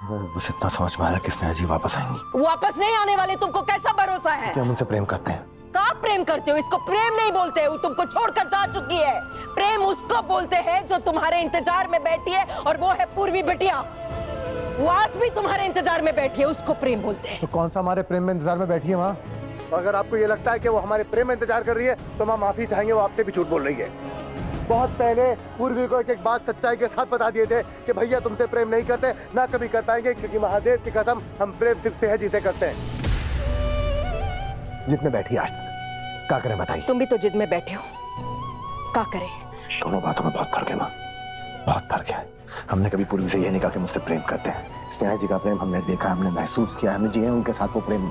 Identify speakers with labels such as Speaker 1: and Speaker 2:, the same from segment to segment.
Speaker 1: बस इतना समझ में आया कि स्नेहा जी वापस आएंगी।
Speaker 2: वापस नहीं आने वाले, तुमको कैसा भरोसा है?
Speaker 1: कि हम उनसे प्रेम करते हैं।
Speaker 2: कहाँ प्रेम करते हो? इसको प्रेम नहीं बोलते, वो तुमको छोड़कर जा चुकी है। प्रेम उसको बोलते हैं जो तुम्हारे इंतजार में बैठी है, और वो है पूर्वी बिटिया। वो आज भी तुम्हारे इंतजार में बैठी है, उसको प्रेम बोलते हैं।
Speaker 1: तो कौन सा हमारे प्रेम में इंतजार में बैठी है माँ?
Speaker 3: अगर आपको ये लगता है कि वो हमारे प्रेम में इंतजार कर रही है तो माँ माफी चाहेंगे, वो आपसे भी झूठ बोल रही है। बहुत पहले पूर्वी को एक बात सच्चाई के साथ बता दिए थे कि भैया तुमसे प्रेम नहीं करते, ना कभी कर पाएंगे, क्योंकि महादेव की कसम हम प्रेम सिर्फ से है जिसे करते हैं।
Speaker 1: जिद में बैठी आज तक, क्या करें बताइए?
Speaker 2: तुम भी तो जिद में बैठे हो, क्या करें?
Speaker 1: दोनों बातों में बहुत फर्क है माँ, बहुत फर्क है। हमने कभी पूर्वी से ये नहीं कहा कि मुझसे प्रेम करते हैं। स्नेहा जी का प्रेम हमने देखा, हमने महसूस किया, हमने जिए उनके साथ वो प्रेम।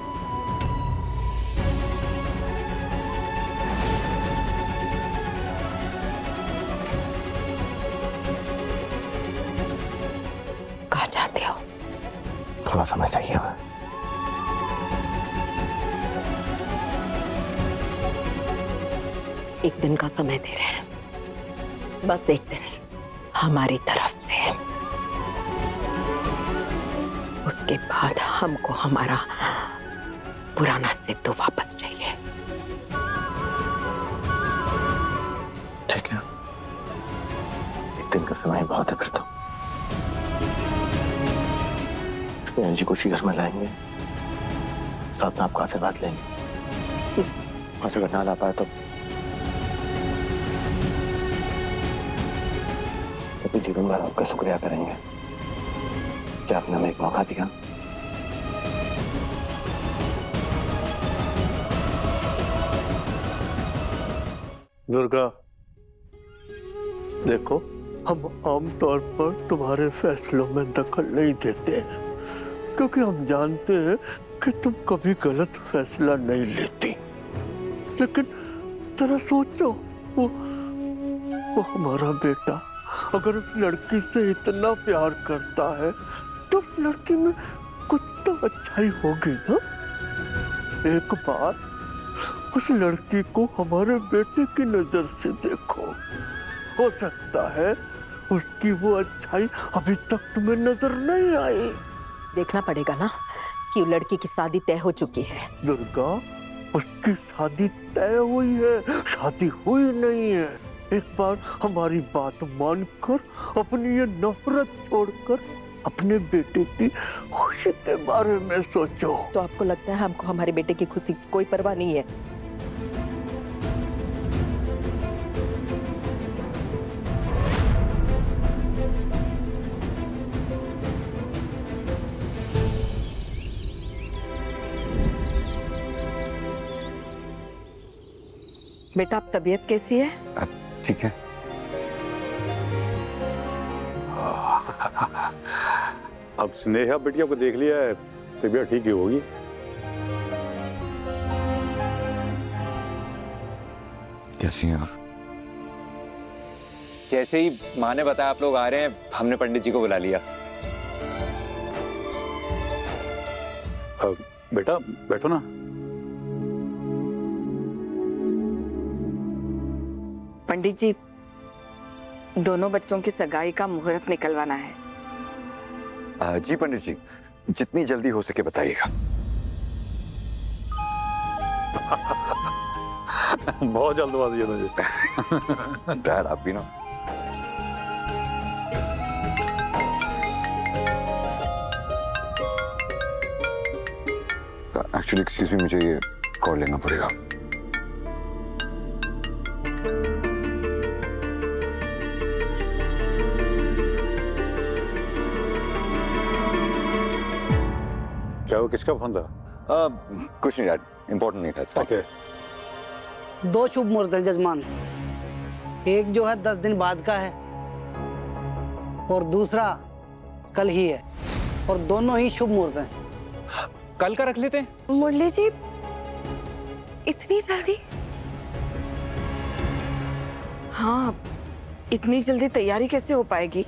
Speaker 2: कहाँ चाहते हो?
Speaker 1: थोड़ा समय चाहिए हमें।
Speaker 2: एक दिन का समय दे रहे हैं, बस एक दिन हमारी तरफ से। उसके बाद हमको हमारा पुराना सिद्धू वापस चाहिए।
Speaker 1: ठीक है, एक दिन का समय बहुत है फिर तो। स्नेहा जी को इसी घर में लाएंगे, साथ में आपका आशीर्वाद लेंगे, और अगर ना ला पाए तो अपने जीवन भर आपका शुक्रिया करेंगे कि आपने हमें एक मौका दिया।
Speaker 4: दुर्गा, देखो, हम आमतौर पर तुम्हारे फैसलों में दखल नहीं देते हैं, क्योंकि हम जानते हैं कि तुम कभी गलत फैसला नहीं लेती। लेकिन जरा सोचो, वो हमारा बेटा अगर उस लड़की से इतना प्यार करता है तो उस लड़की में कुछ तो अच्छाई होगी ना। एक बार उस लड़की को हमारे बेटे की नजर से देखो, हो सकता है उसकी वो अच्छाई अभी तक तुम्हें नजर नहीं आई।
Speaker 2: देखना पड़ेगा ना कि वो लड़की की शादी तय हो चुकी है।
Speaker 4: दुर्गा, उसकी शादी तय हुई है, शादी हुई नहीं है। एक बार हमारी बात मानकर अपनी ये नफरत छोड़कर अपने बेटे की खुशी के बारे में सोचो।
Speaker 2: तो आपको लगता है हमको हमारे बेटे की खुशी की कोई परवाह नहीं है? बेटा, अब तबीयत कैसी है?
Speaker 1: ठीक है।
Speaker 5: अब स्नेहा बिटिया को देख लिया है, तबीयत ठीक ही होगी।
Speaker 1: कैसी हैं आप?
Speaker 6: जैसे ही माँ ने बताया आप लोग आ रहे हैं, हमने पंडित जी को बुला लिया।
Speaker 5: बेटा बैठो ना।
Speaker 7: पंडित जी, दोनों बच्चों की सगाई का मुहूर्त निकलवाना है।
Speaker 1: जी पंडित जी, जितनी जल्दी हो सके बताइएगा।
Speaker 5: बहुत जल्दबाजी है तुझे।
Speaker 1: डैड, आप भी ना। एक्चुअली एक्सक्यूज मी, मुझे ये कॉल लेना पड़ेगा।
Speaker 5: क्या वो किसका फोन था?
Speaker 1: कुछ नहीं डैड, इम्पोर्टेंट नहीं था।
Speaker 5: ओके।
Speaker 8: दो शुभ मुहूर्त हैं जजमान। एक जो है 10 दिन बाद का है और दूसरा कल ही है, और दोनों ही शुभ मुहूर्त हैं।
Speaker 6: कल का रख लेते हैं।
Speaker 7: मुरली जी, इतनी जल्दी? हाँ, इतनी जल्दी तैयारी कैसे हो पाएगी?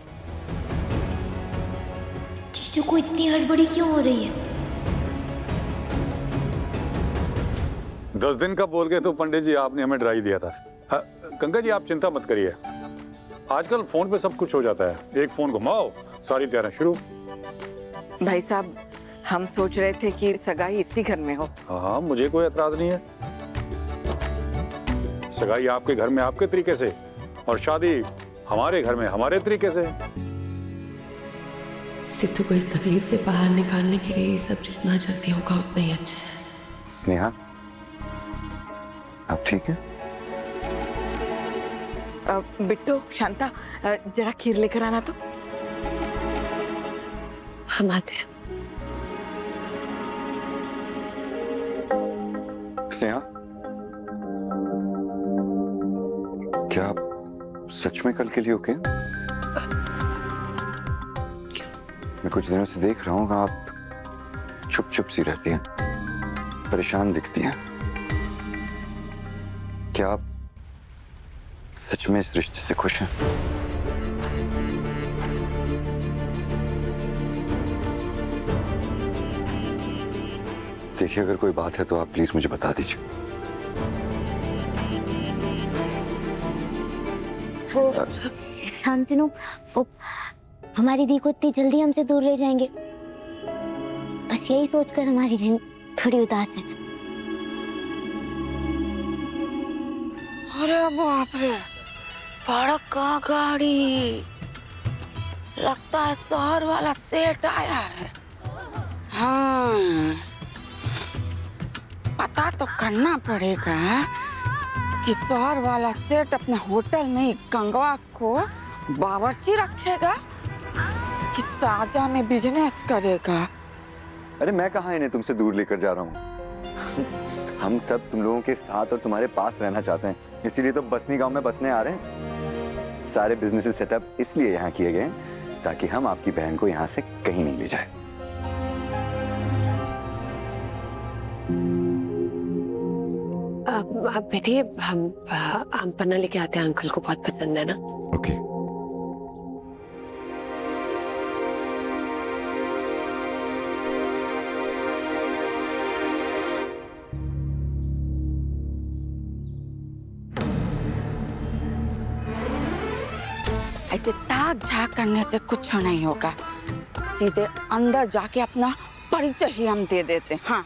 Speaker 9: जीजू को इतनी हड़बड़ी क्यों हो रही है?
Speaker 5: 10 दिन का बोल के तो पंडित जी आपने हमें डरा ही दिया था। हाँ, गंगा जी आप चिंता मत करिए, आजकल फोन पे सब कुछ हो जाता है। एक फोन घुमाओ, सारी तैयारियां शुरू।
Speaker 7: भाई साहब, हम सोच रहे थे कि सगाई इसी घर में हो।
Speaker 5: हाँ, मुझे कोई एतराज नहीं है। सगाई आपके घर में आपके तरीके से और शादी हमारे घर में हमारे तरीके से।
Speaker 10: सिद्धू को इस तकलीफ से बाहर निकालने के लिए ये सब जितना जल्दी होगा उतना ही अच्छा है।
Speaker 1: स्नेहा, आप ठीक है?
Speaker 7: बिट्टू, शांता, जरा खीर लेकर आना तो।
Speaker 10: हम आते हैं।
Speaker 1: स्नेहा, क्या आप सच में कल के लिए ओके? मैं कुछ दिनों से देख रहा हूँ आप चुप चुप सी रहती हैं, परेशान दिखती हैं। क्या आप सच में इस रिश्ते से खुश हैं? देखिए, अगर कोई बात है तो आप प्लीज मुझे बता दीजिए।
Speaker 9: शांतनु, वो हमारी दी को इतनी जल्दी हमसे दूर ले जाएंगे, बस यही सोचकर हमारी दिन थोड़ी उदास है।
Speaker 7: अरे बाप रे, बड़का गाड़ी, लगता है शहर वाला सेठ आया है। हाँ, पता तो करना पड़ेगा कि शहर वाला सेठ अपने होटल में गंगवा को बावर्ची रखेगा कि साजा में बिजनेस करेगा।
Speaker 1: अरे मैं कहाँ इन्हें तुमसे दूर लेकर जा रहा हूँ। हम सब तुम लोगों के साथ और तुम्हारे पास रहना चाहते हैं, इसीलिए तो बसनी गांव में बसने आ रहे हैं। सारे बिजनेस सेटअप इसलिए यहाँ किए गए हैं ताकि हम आपकी बहन को यहाँ से कहीं नहीं ले जाए।
Speaker 10: बेटे, हम पन्ना लेके आते हैं, अंकल को बहुत पसंद है ना।
Speaker 1: ओके।
Speaker 7: ऐसे ताक झाक करने से कुछ नहीं होगा, सीधे अंदर जाके अपना परिचय ही हम दे देते हैं। हाँ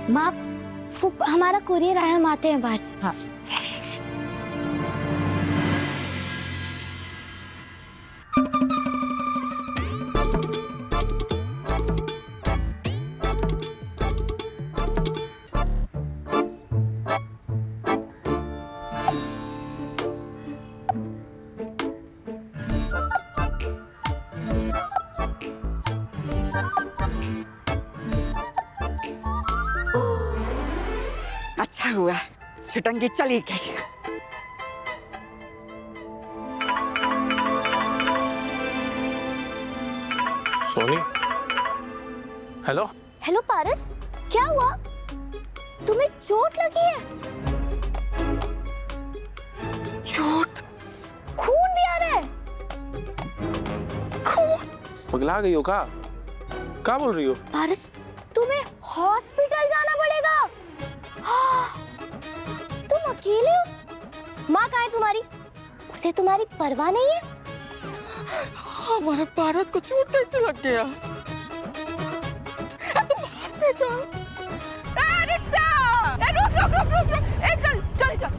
Speaker 9: माँ, हमारा कुरियर आया, हम आते हैं बाहर से।
Speaker 7: हाँ। अच्छा हुआ छुटंगी चली गई।
Speaker 11: सोनी, हेलो।
Speaker 9: हेलो पारस, क्या हुआ? तुम्हें चोट लगी है?
Speaker 7: चोट?
Speaker 9: खून भी आ रहा है?
Speaker 7: खून?
Speaker 11: पगला गई हो क्या बोल रही हो?
Speaker 9: पारस, तुम्हें हॉस्पिटल जाना पड़ेगा। तुम अकेले हो? माँ कहाँ है तुम्हारी? उसे तुम्हारी परवाह नहीं है?
Speaker 7: हमारे पारस को चोट कैसे लग गया? तुम बाहर से जाओ। रिक्शा! रुक रुक रुक रुक रुक! चल चल चल।